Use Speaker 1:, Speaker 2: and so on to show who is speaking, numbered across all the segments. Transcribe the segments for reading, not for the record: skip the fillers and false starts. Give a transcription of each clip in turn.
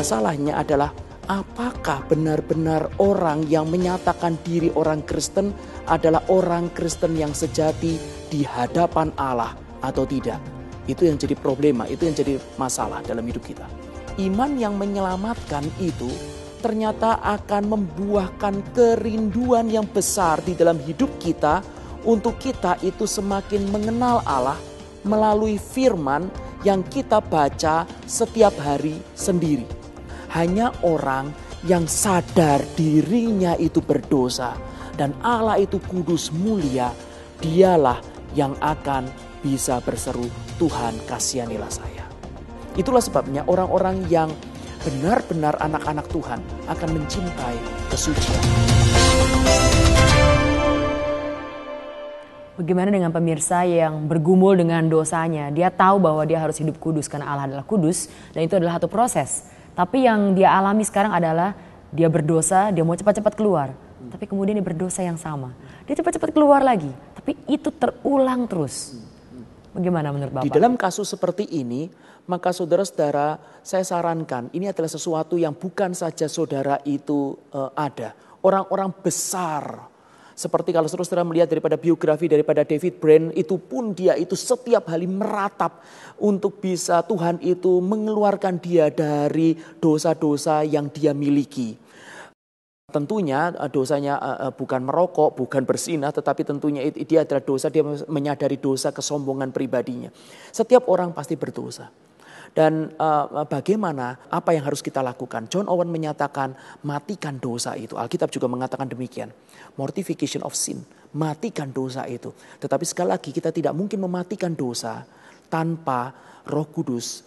Speaker 1: masalahnya adalah apakah benar-benar orang yang menyatakan diri orang Kristen adalah orang Kristen yang sejati di hadapan Allah atau tidak. Itu yang jadi problema, itu yang jadi masalah dalam hidup kita. Iman yang menyelamatkan itu ternyata akan membuahkan kerinduan yang besar di dalam hidup kita untuk kita itu semakin mengenal Allah melalui firman yang kita baca setiap hari sendiri. Hanya orang yang sadar dirinya itu berdosa dan Allah itu kudus mulia, dialah yang akan bisa berseru, Tuhan kasihanilah saya. Itulah sebabnya orang-orang yang benar-benar anak-anak Tuhan akan mencintai kesucian.
Speaker 2: Bagaimana dengan pemirsa yang bergumul dengan dosanya? Dia tahu bahwa dia harus hidup kudus karena Allah adalah kudus dan itu adalah satu proses. Tapi yang dia alami sekarang adalah dia berdosa, dia mau cepat-cepat keluar. Tapi kemudian dia berdosa yang sama. Dia cepat-cepat keluar lagi, tapi itu terulang terus. Bagaimana menurut Bapak?
Speaker 1: Di dalam kasus seperti ini, maka saudara-saudara saya sarankan ini adalah sesuatu yang bukan saja saudara itu ada. Orang-orang besar. Seperti kalau saudara melihat daripada biografi daripada David Brain, itu pun dia itu setiap hari meratap untuk bisa Tuhan itu mengeluarkan dia dari dosa-dosa yang dia miliki. Tentunya dosanya bukan merokok, bukan berzinah, tetapi tentunya dia adalah dosa, dia menyadari dosa kesombongan pribadinya. Setiap orang pasti berdosa. Dan bagaimana, apa yang harus kita lakukan? John Owen menyatakan matikan dosa itu. Alkitab juga mengatakan demikian. Mortification of sin, matikan dosa itu. Tetapi sekali lagi kita tidak mungkin mematikan dosa tanpa Roh Kudus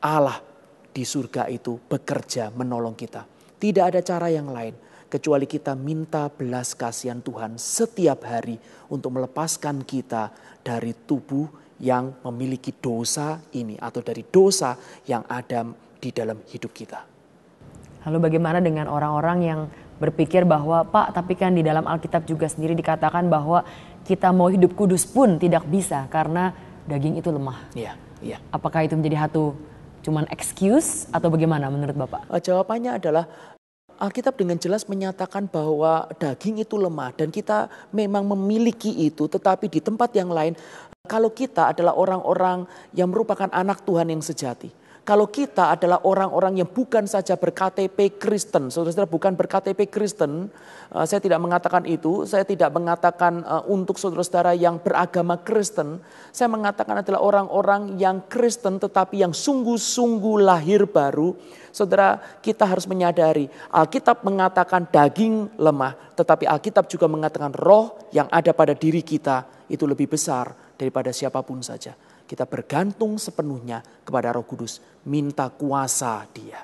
Speaker 1: Allah di surga itu bekerja menolong kita. Tidak ada cara yang lain kecuali kita minta belas kasihan Tuhan setiap hari untuk melepaskan kita dari tubuh yang memiliki dosa ini atau dari dosa yang ada di dalam hidup kita.
Speaker 2: Lalu bagaimana dengan orang-orang yang berpikir bahwa Pak, tapi kan di dalam Alkitab juga sendiri dikatakan bahwa kita mau hidup kudus pun tidak bisa karena daging itu lemah.
Speaker 1: Iya.
Speaker 2: Apakah itu menjadi satu cuman excuse atau bagaimana menurut Bapak?
Speaker 1: Jawabannya adalah Alkitab dengan jelas menyatakan bahwa daging itu lemah dan kita memang memiliki itu, tetapi di tempat yang lain kalau kita adalah orang-orang yang merupakan anak Tuhan yang sejati. Kalau kita adalah orang-orang yang bukan saja berKTP Kristen, saudara-saudara bukan berKTP Kristen, saya tidak mengatakan itu, saya tidak mengatakan untuk saudara-saudara yang beragama Kristen, saya mengatakan adalah orang-orang yang Kristen tetapi yang sungguh-sungguh lahir baru. Saudara, kita harus menyadari Alkitab mengatakan daging lemah, tetapi Alkitab juga mengatakan roh yang ada pada diri kita itu lebih besar daripada siapapun saja. Kita bergantung sepenuhnya kepada Roh Kudus, minta kuasa Dia.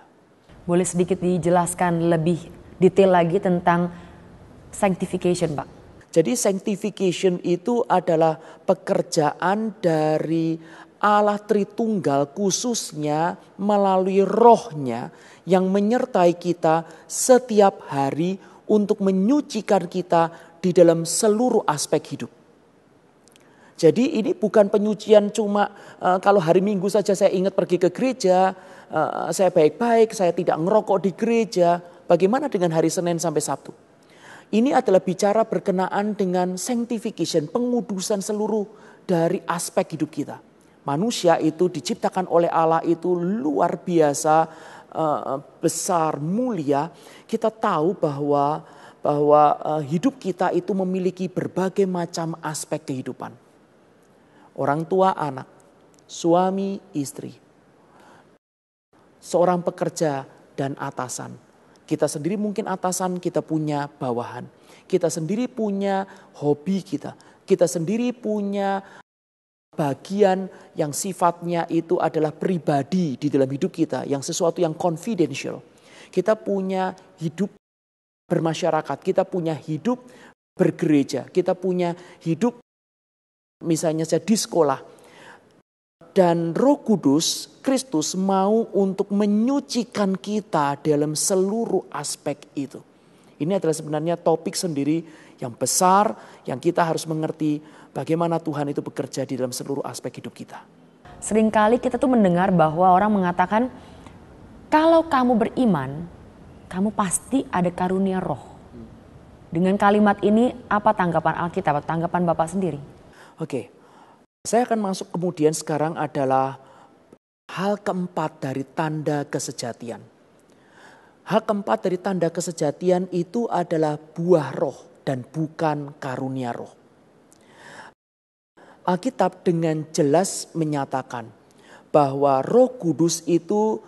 Speaker 2: Boleh sedikit dijelaskan lebih detail lagi tentang sanctification, Pak?
Speaker 1: Jadi sanctification itu adalah pekerjaan dari Allah Tritunggal khususnya melalui rohnya yang menyertai kita setiap hari untuk menyucikan kita di dalam seluruh aspek hidup. Jadi ini bukan penyucian cuma kalau hari Minggu saja saya ingat pergi ke gereja, saya baik-baik, saya tidak ngerokok di gereja. Bagaimana dengan hari Senin sampai Sabtu? Ini adalah bicara berkenaan dengan sanctification, pengudusan seluruh dari aspek hidup kita. Manusia itu diciptakan oleh Allah itu luar biasa besar, mulia. Kita tahu bahwa hidup kita itu memiliki berbagai macam aspek kehidupan. Orang tua anak, suami istri, seorang pekerja dan atasan. Kita sendiri mungkin atasan, kita punya bawahan. Kita sendiri punya hobi kita. Kita sendiri punya bagian yang sifatnya itu adalah pribadi di dalam hidup kita. Yang sesuatu yang confidential. Kita punya hidup bermasyarakat. Kita punya hidup bergereja. Kita punya hidup misalnya saya di sekolah. Dan Roh Kudus, Kristus mau untuk menyucikan kita dalam seluruh aspek itu. Ini adalah sebenarnya topik sendiri yang besar yang kita harus mengerti bagaimana Tuhan itu bekerja di dalam seluruh aspek hidup kita.
Speaker 2: Seringkali kita tuh mendengar bahwa orang mengatakan Kalau kamu beriman, kamu pasti ada karunia roh. Dengan kalimat ini apa tanggapan Alkitab, tanggapan Bapak sendiri?
Speaker 1: Oke, saya akan masuk kemudian sekarang adalah hal keempat dari tanda kesejatian. Hal keempat dari tanda kesejatian itu adalah buah roh dan bukan karunia roh. Alkitab dengan jelas menyatakan bahwa Roh Kudus itu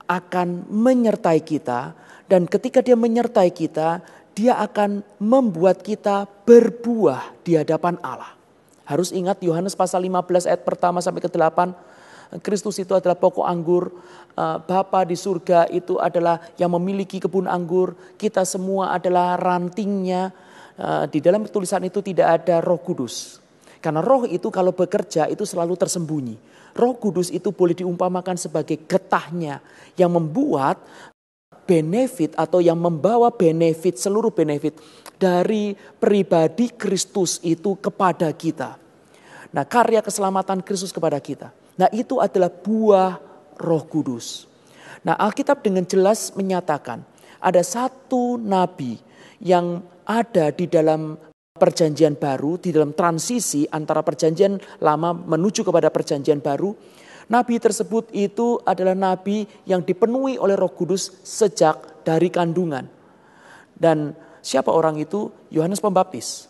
Speaker 1: akan menyertai kita, dan ketika dia menyertai kita, dia akan membuat kita berbuah di hadapan Allah. Harus ingat Yohanes pasal 15 ayat pertama sampai ke-8, Kristus itu adalah pokok anggur, Bapa di surga itu adalah yang memiliki kebun anggur, kita semua adalah rantingnya. Di dalam tulisan itu tidak ada Roh Kudus. Karena roh itu kalau bekerja itu selalu tersembunyi. Roh Kudus itu boleh diumpamakan sebagai getahnya yang membuat benefit atau yang membawa benefit, seluruh benefit dari pribadi Kristus itu kepada kita. Nah, karya keselamatan Kristus kepada kita. Nah, itu adalah buah Roh Kudus. Nah, Alkitab dengan jelas menyatakan ada satu nabi yang ada di dalam perjanjian baru, di dalam transisi antara perjanjian lama menuju kepada perjanjian baru. Nabi tersebut itu adalah nabi yang dipenuhi oleh Roh Kudus sejak dari kandungan. Dan siapa orang itu? Yohanes Pembaptis.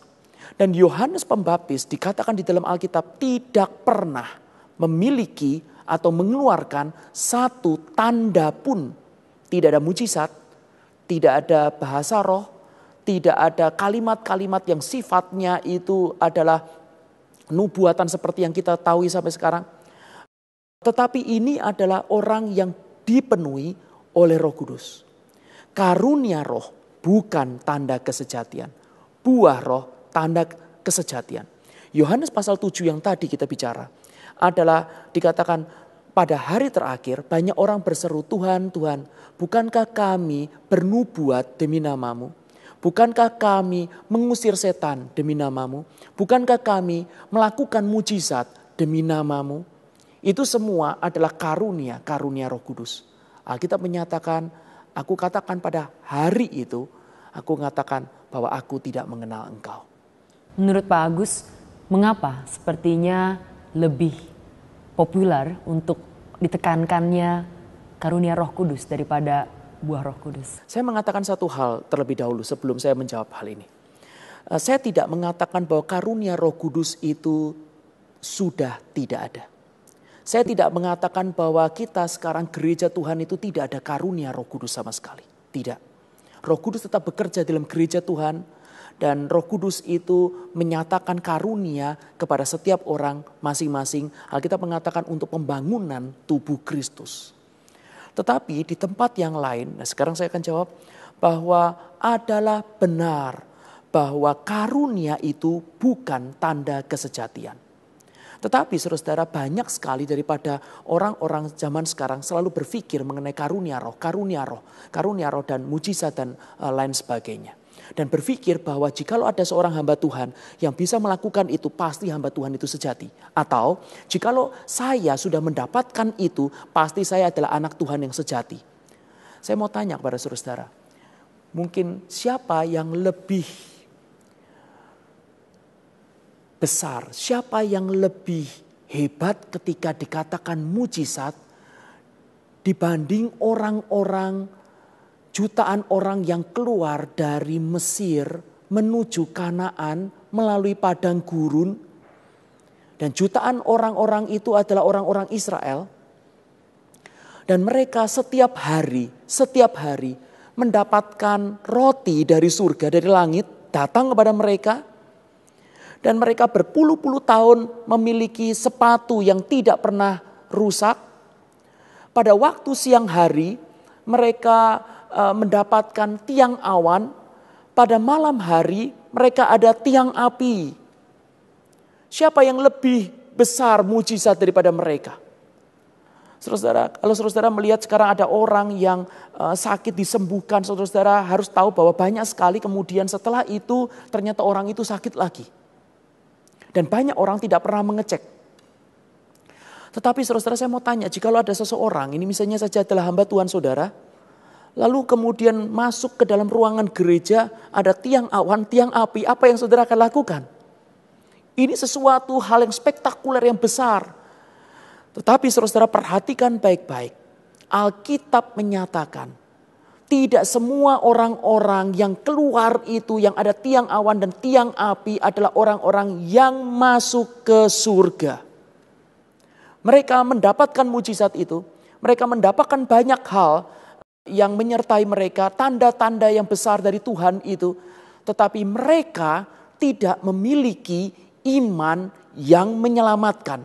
Speaker 1: Dan Yohanes Pembaptis dikatakan di dalam Alkitab tidak pernah memiliki atau mengeluarkan satu tanda pun. Tidak ada mujizat, tidak ada bahasa roh, tidak ada kalimat-kalimat yang sifatnya itu adalah nubuatan seperti yang kita tahu sampai sekarang. Tetapi ini adalah orang yang dipenuhi oleh Roh Kudus. Karunia roh bukan tanda kesejatian. Buah roh tanda kesejatian. Yohanes pasal 7 yang tadi kita bicara adalah dikatakan pada hari terakhir banyak orang berseru, Tuhan, Tuhan, bukankah kami bernubuat demi namamu? Bukankah kami mengusir setan demi namamu? Bukankah kami melakukan mujizat demi namamu? Itu semua adalah karunia Roh Kudus. Alkitab menyatakan, aku katakan pada hari itu, aku mengatakan bahwa aku tidak mengenal engkau.
Speaker 2: Menurut Pak Agus, mengapa sepertinya lebih populer untuk ditekankannya karunia Roh Kudus daripada buah Roh Kudus?
Speaker 1: Saya mengatakan satu hal terlebih dahulu sebelum saya menjawab hal ini. Saya tidak mengatakan bahwa karunia Roh Kudus itu sudah tidak ada. Saya tidak mengatakan bahwa kita sekarang gereja Tuhan itu tidak ada karunia Roh Kudus sama sekali. Tidak. Roh Kudus tetap bekerja dalam gereja Tuhan, dan Roh Kudus itu menyatakan karunia kepada setiap orang masing-masing. Alkitab mengatakan untuk pembangunan tubuh Kristus. Tetapi di tempat yang lain, nah sekarang saya akan jawab bahwa adalah benar bahwa karunia itu bukan tanda kesejatian. Tetapi saudara-saudara, banyak sekali daripada orang-orang zaman sekarang selalu berpikir mengenai karunia roh dan mujizat dan lain sebagainya. Dan berpikir bahwa jikalau ada seorang hamba Tuhan yang bisa melakukan itu, pasti hamba Tuhan itu sejati. Atau jikalau saya sudah mendapatkan itu, pasti saya adalah anak Tuhan yang sejati. Saya mau tanya kepada saudara-saudara, mungkin siapa yang lebih besar, siapa yang lebih hebat ketika dikatakan mujizat dibanding orang-orang, jutaan orang yang keluar dari Mesir menuju Kanaan melalui padang gurun. Dan jutaan orang-orang itu adalah orang-orang Israel. Dan mereka setiap hari mendapatkan roti dari surga, dari langit, datang kepada mereka. Dan mereka berpuluh-puluh tahun memiliki sepatu yang tidak pernah rusak. Pada waktu siang hari mereka mendapatkan tiang awan, pada malam hari mereka ada tiang api. Siapa yang lebih besar mujizat daripada mereka? Saudara, kalau saudara melihat sekarang ada orang yang sakit disembuhkan, saudara harus tahu bahwa banyak sekali kemudian setelah itu ternyata orang itu sakit lagi. Dan banyak orang tidak pernah mengecek. Tetapi saudara-saudara, saya mau tanya, jikalau ada seseorang, ini misalnya saja adalah hamba Tuhan saudara, lalu kemudian masuk ke dalam ruangan gereja, ada tiang awan, tiang api, apa yang saudara akan lakukan? Ini sesuatu hal yang spektakuler, yang besar. Tetapi saudara-saudara, perhatikan baik-baik. Alkitab menyatakan, tidak semua orang-orang yang keluar itu, yang ada tiang awan dan tiang api adalah orang-orang yang masuk ke surga. Mereka mendapatkan mujizat itu, mereka mendapatkan banyak hal yang menyertai mereka, tanda-tanda yang besar dari Tuhan itu. Tetapi mereka tidak memiliki iman yang menyelamatkan.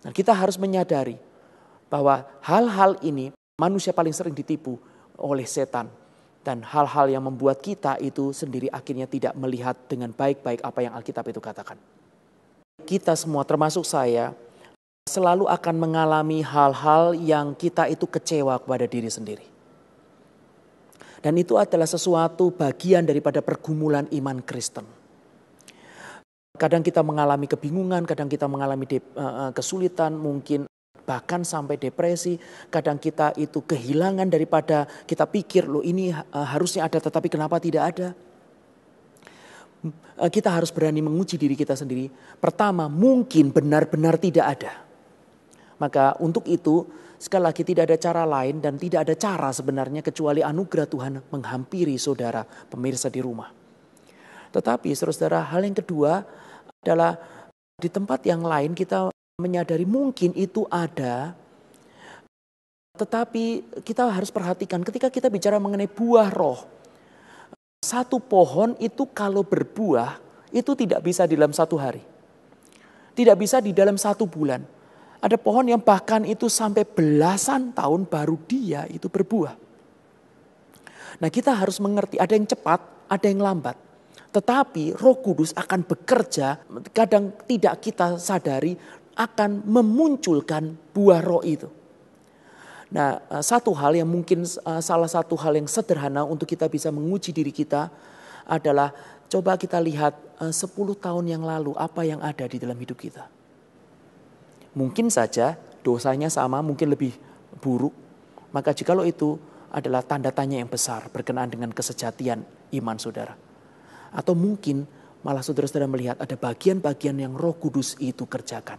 Speaker 1: Dan kita harus menyadari bahwa hal-hal ini manusia paling sering ditipu oleh setan. Dan hal-hal yang membuat kita itu sendiri akhirnya tidak melihat dengan baik-baik apa yang Alkitab itu katakan. Kita semua termasuk saya selalu akan mengalami hal-hal yang kita itu kecewa kepada diri sendiri. Dan itu adalah sesuatu bagian daripada pergumulan iman Kristen. Kadang kita mengalami kebingungan, kadang kita mengalami kesulitan, mungkin bahkan sampai depresi. Kadang kita itu kehilangan daripada kita pikir, loh ini harusnya ada tetapi kenapa tidak ada. Kita harus berani menguji diri kita sendiri. Pertama, mungkin benar-benar tidak ada. Maka untuk itu sekali lagi tidak ada cara lain dan tidak ada cara sebenarnya kecuali anugerah Tuhan menghampiri saudara pemirsa di rumah. Tetapi saudara-saudara, hal yang kedua adalah di tempat yang lain kita menyadari mungkin itu ada, tetapi kita harus perhatikan ketika kita bicara mengenai buah roh. Satu pohon itu kalau berbuah itu tidak bisa di dalam satu hari. Tidak bisa di dalam satu bulan. Ada pohon yang bahkan itu sampai belasan tahun baru dia itu berbuah. Nah, kita harus mengerti ada yang cepat, ada yang lambat. Tetapi Roh Kudus akan bekerja, kadang tidak kita sadari, akan memunculkan buah roh itu. Nah, satu hal yang mungkin salah satu hal yang sederhana untuk kita bisa menguji diri kita adalah coba kita lihat 10 tahun yang lalu apa yang ada di dalam hidup kita. Mungkin saja dosanya sama, mungkin lebih buruk. Maka jikalau itu adalah tanda tanya yang besar berkenaan dengan kesejatian iman saudara. Atau mungkin malah saudara-saudara melihat ada bagian-bagian yang Roh Kudus itu kerjakan.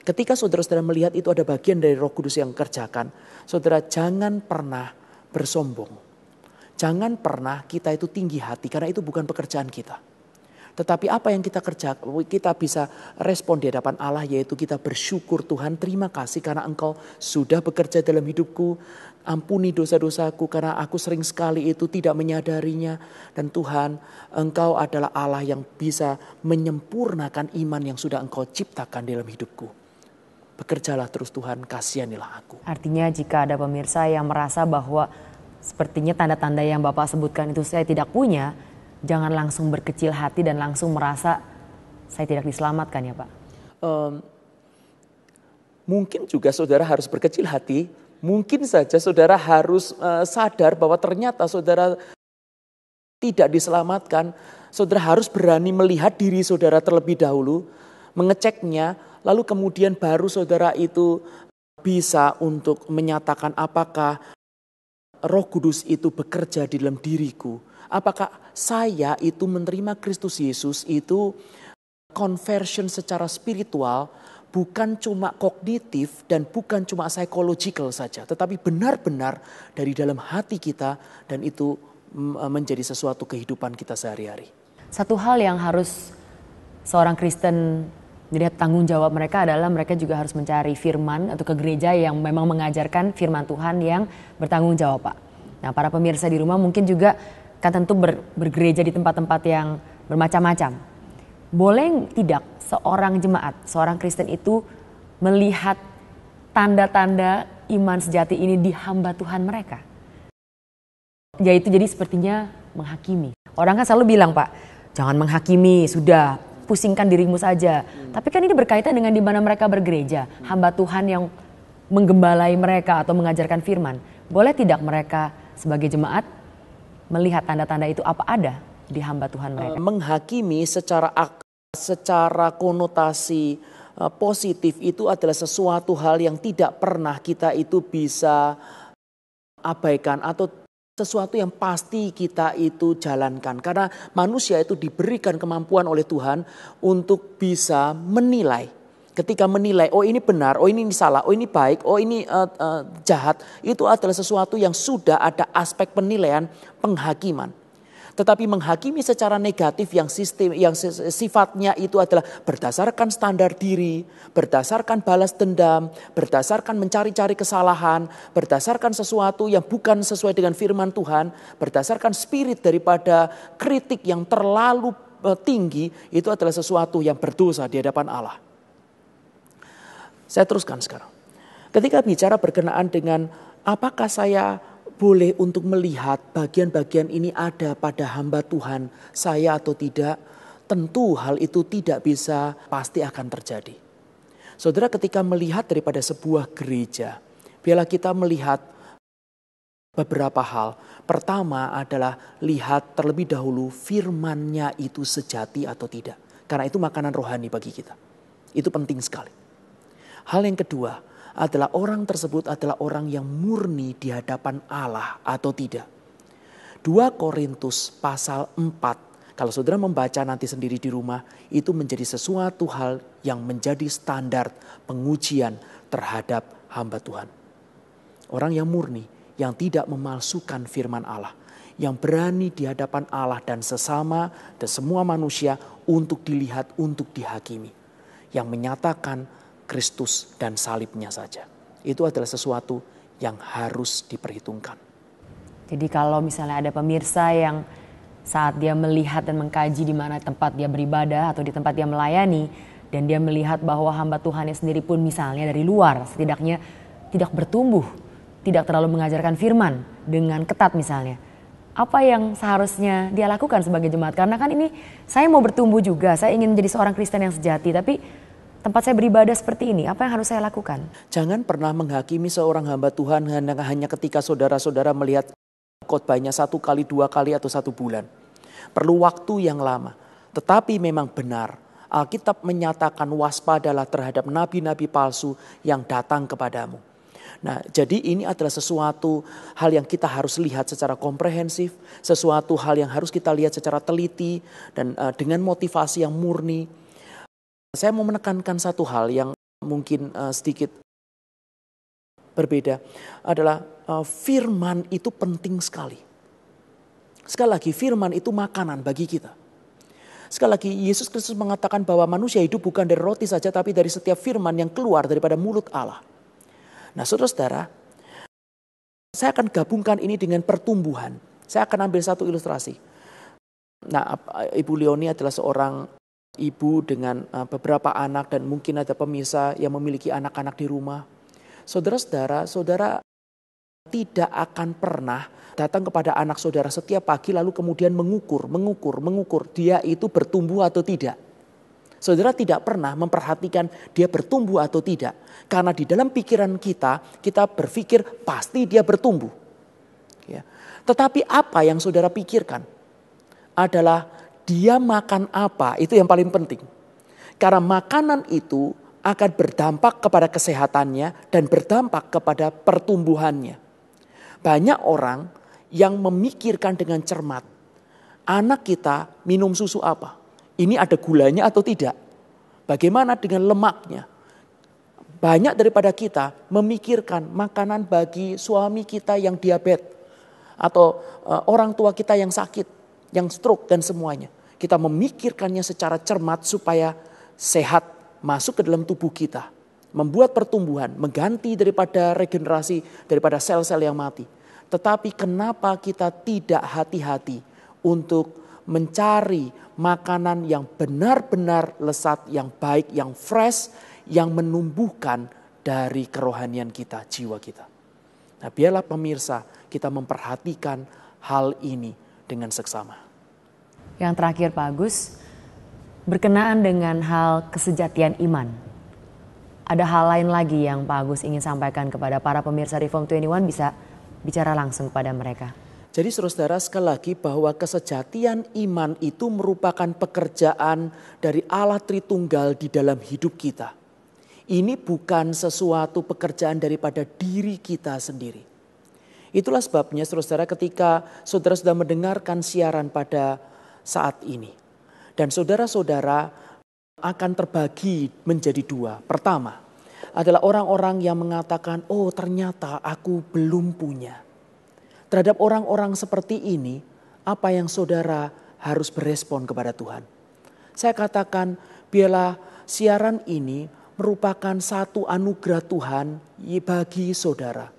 Speaker 1: Ketika saudara-saudara melihat itu ada bagian dari Roh Kudus yang kerjakan, saudara jangan pernah bersombong. Jangan pernah kita itu tinggi hati karena itu bukan pekerjaan kita. Tetapi apa yang kita kerjakan, kita bisa respon di hadapan Allah yaitu kita bersyukur Tuhan, terima kasih karena Engkau sudah bekerja dalam hidupku. Ampuni dosa-dosaku karena aku sering sekali itu tidak menyadarinya. Dan Tuhan, Engkau adalah Allah yang bisa menyempurnakan iman yang sudah Engkau ciptakan dalam hidupku. Bekerjalah terus Tuhan, kasihanilah aku.
Speaker 2: Artinya jika ada pemirsa yang merasa bahwa sepertinya tanda-tanda yang Bapak sebutkan itu saya tidak punya, jangan langsung berkecil hati dan langsung merasa saya tidak diselamatkan ya Pak.
Speaker 1: Mungkin juga saudara harus berkecil hati, mungkin saja saudara harus sadar bahwa ternyata saudara tidak diselamatkan. Saudara harus berani melihat diri saudara terlebih dahulu, mengeceknya, lalu kemudian baru saudara itu bisa untuk menyatakan apakah Roh Kudus itu bekerja di dalam diriku. Apakah saya itu menerima Kristus Yesus itu conversion secara spiritual, bukan cuma kognitif dan bukan cuma psychological saja. Tetapi benar-benar dari dalam hati kita dan itu menjadi sesuatu kehidupan kita sehari-hari.
Speaker 2: Satu hal yang harus seorang Kristen lihat tanggung jawab mereka adalah mereka juga harus mencari firman atau ke gereja yang memang mengajarkan firman Tuhan yang bertanggung jawab Pak. Nah para pemirsa di rumah mungkin juga kan tentu bergereja di tempat-tempat yang bermacam-macam. Boleh tidak seorang jemaat, seorang Kristen itu melihat tanda-tanda iman sejati ini di hamba Tuhan mereka? Yaitu jadi sepertinya menghakimi. Orang kan selalu bilang Pak, jangan menghakimi, sudah pusingkan dirimu saja. Tapi kan ini berkaitan dengan di mana mereka bergereja. Hamba Tuhan yang menggembalai mereka atau mengajarkan firman. Boleh tidak mereka sebagai jemaat melihat tanda-tanda itu apa ada di hamba Tuhan mereka?
Speaker 1: Menghakimi secara konotasi positif itu adalah sesuatu hal yang tidak pernah kita itu bisa abaikan atau sesuatu yang pasti kita itu jalankan. Karena manusia itu diberikan kemampuan oleh Tuhan untuk bisa menilai. Ketika menilai, oh ini benar, oh ini salah, oh ini baik, oh ini jahat. Itu adalah sesuatu yang sudah ada aspek penilaian penghakiman. Tetapi menghakimi secara negatif yang sifatnya itu adalah berdasarkan standar diri, berdasarkan balas dendam, berdasarkan mencari-cari kesalahan, berdasarkan sesuatu yang bukan sesuai dengan firman Tuhan, berdasarkan spirit daripada kritik yang terlalu tinggi, itu adalah sesuatu yang berdosa di hadapan Allah. Saya teruskan sekarang. Ketika bicara berkenaan dengan apakah saya boleh untuk melihat bagian-bagian ini ada pada hamba Tuhan saya atau tidak, tentu hal itu tidak bisa pasti akan terjadi. Saudara, ketika melihat daripada sebuah gereja, biarlah kita melihat beberapa hal. Pertama adalah lihat terlebih dahulu firman-Nya itu sejati atau tidak. Karena itu makanan rohani bagi kita. Itu penting sekali. Hal yang kedua adalah orang tersebut adalah orang yang murni di hadapan Allah atau tidak. 2 Korintus pasal 4, kalau saudara membaca nanti sendiri di rumah, itu menjadi sesuatu hal yang menjadi standar pengujian terhadap hamba Tuhan. Orang yang murni, yang tidak memalsukan firman Allah, yang berani di hadapan Allah dan sesama dan semua manusia untuk dilihat, untuk dihakimi. Yang menyatakan Kristus dan salibnya saja. Itu adalah sesuatu yang harus diperhitungkan.
Speaker 2: Jadi kalau misalnya ada pemirsa yang saat dia melihat dan mengkaji di mana tempat dia beribadah atau di tempat dia melayani, dan dia melihat bahwa hamba Tuhannya sendiri pun misalnya dari luar setidaknya tidak bertumbuh, tidak terlalu mengajarkan firman dengan ketat misalnya. Apa yang seharusnya dia lakukan sebagai jemaat? Karena kan ini saya mau bertumbuh juga, saya ingin menjadi seorang Kristen yang sejati, tapi tempat saya beribadah seperti ini, apa yang harus saya lakukan?
Speaker 1: Jangan pernah menghakimi seorang hamba Tuhan hanya ketika saudara-saudara melihat khotbahnya 1 kali, 2 kali, atau 1 bulan. Perlu waktu yang lama. Tetapi memang benar, Alkitab menyatakan waspadalah terhadap nabi-nabi palsu yang datang kepadamu. Nah, jadi ini adalah sesuatu hal yang kita harus lihat secara komprehensif, sesuatu hal yang harus kita lihat secara teliti dan dengan motivasi yang murni. Saya mau menekankan satu hal yang mungkin sedikit berbeda adalah firman itu penting sekali. Sekali lagi firman itu makanan bagi kita. Sekali lagi Yesus Kristus mengatakan bahwa manusia hidup bukan dari roti saja tapi dari setiap firman yang keluar daripada mulut Allah. Nah, saudara-saudara, saya akan gabungkan ini dengan pertumbuhan. Saya akan ambil satu ilustrasi. Nah, Ibu Leoni adalah seorang ibu dengan beberapa anak dan mungkin ada pemirsa yang memiliki anak-anak di rumah. Saudara-saudara, saudara tidak akan pernah datang kepada anak saudara setiap pagi lalu kemudian mengukur dia itu bertumbuh atau tidak. Saudara tidak pernah memperhatikan dia bertumbuh atau tidak. Karena di dalam pikiran kita berpikir pasti dia bertumbuh. Ya. Tetapi apa yang saudara pikirkan adalah dia makan apa, itu yang paling penting. Karena makanan itu akan berdampak kepada kesehatannya dan berdampak kepada pertumbuhannya. Banyak orang yang memikirkan dengan cermat, anak kita minum susu apa? Ini ada gulanya atau tidak? Bagaimana dengan lemaknya? Banyak daripada kita memikirkan makanan bagi suami kita yang diabetes atau orang tua kita yang sakit, yang stroke dan semuanya. Kita memikirkannya secara cermat supaya sehat masuk ke dalam tubuh kita. Membuat pertumbuhan, mengganti daripada regenerasi, daripada sel-sel yang mati. Tetapi kenapa kita tidak hati-hati untuk mencari makanan yang benar-benar lesat, yang baik, yang fresh, yang menumbuhkan dari kerohanian kita, jiwa kita. Nah, biarlah pemirsa kita memperhatikan hal ini dengan seksama.
Speaker 2: Yang terakhir Pak Agus, berkenaan dengan hal kesejatian iman. Ada hal lain lagi yang Pak Agus ingin sampaikan kepada para pemirsa Reform 21, bisa bicara langsung kepada mereka.
Speaker 1: Jadi saudara, sekali lagi bahwa kesejatian iman itu merupakan pekerjaan dari Allah Tritunggal di dalam hidup kita. Ini bukan sesuatu pekerjaan daripada diri kita sendiri. Itulah sebabnya saudara-saudara, ketika saudara sudah mendengarkan siaran pada saat ini. Dan saudara-saudara akan terbagi menjadi dua. Pertama adalah orang-orang yang mengatakan, oh ternyata aku belum punya. Terhadap orang-orang seperti ini, apa yang saudara harus berespon kepada Tuhan? Saya katakan, biarlah siaran ini merupakan satu anugerah Tuhan bagi saudara.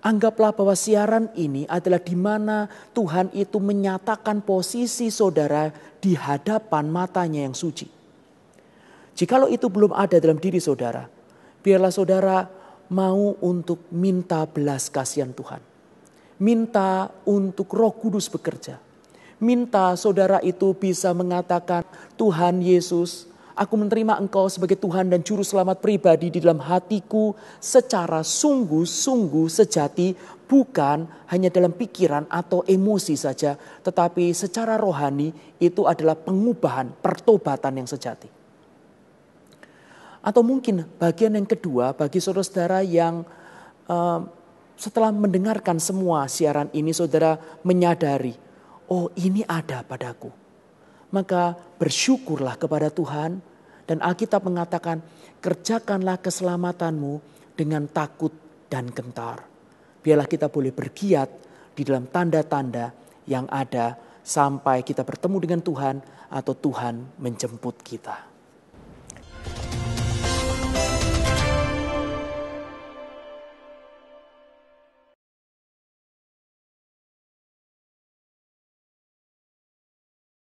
Speaker 1: Anggaplah bahwa siaran ini adalah di mana Tuhan itu menyatakan posisi saudara di hadapan matanya yang suci. Jikalau itu belum ada dalam diri saudara, biarlah saudara mau untuk minta belas kasihan Tuhan. Minta untuk Roh Kudus bekerja. Minta saudara itu bisa mengatakan, Tuhan Yesus, aku menerima Engkau sebagai Tuhan dan Juru Selamat pribadi di dalam hatiku secara sungguh-sungguh sejati, bukan hanya dalam pikiran atau emosi saja, tetapi secara rohani itu adalah pengubahan, pertobatan yang sejati. Atau mungkin bagian yang kedua bagi saudara-saudara yang setelah mendengarkan semua siaran ini saudara menyadari, oh ini ada padaku. Maka bersyukurlah kepada Tuhan, dan Alkitab mengatakan kerjakanlah keselamatanmu dengan takut dan gentar. Biarlah kita boleh bergiat di dalam tanda-tanda yang ada sampai kita bertemu dengan Tuhan atau Tuhan menjemput kita.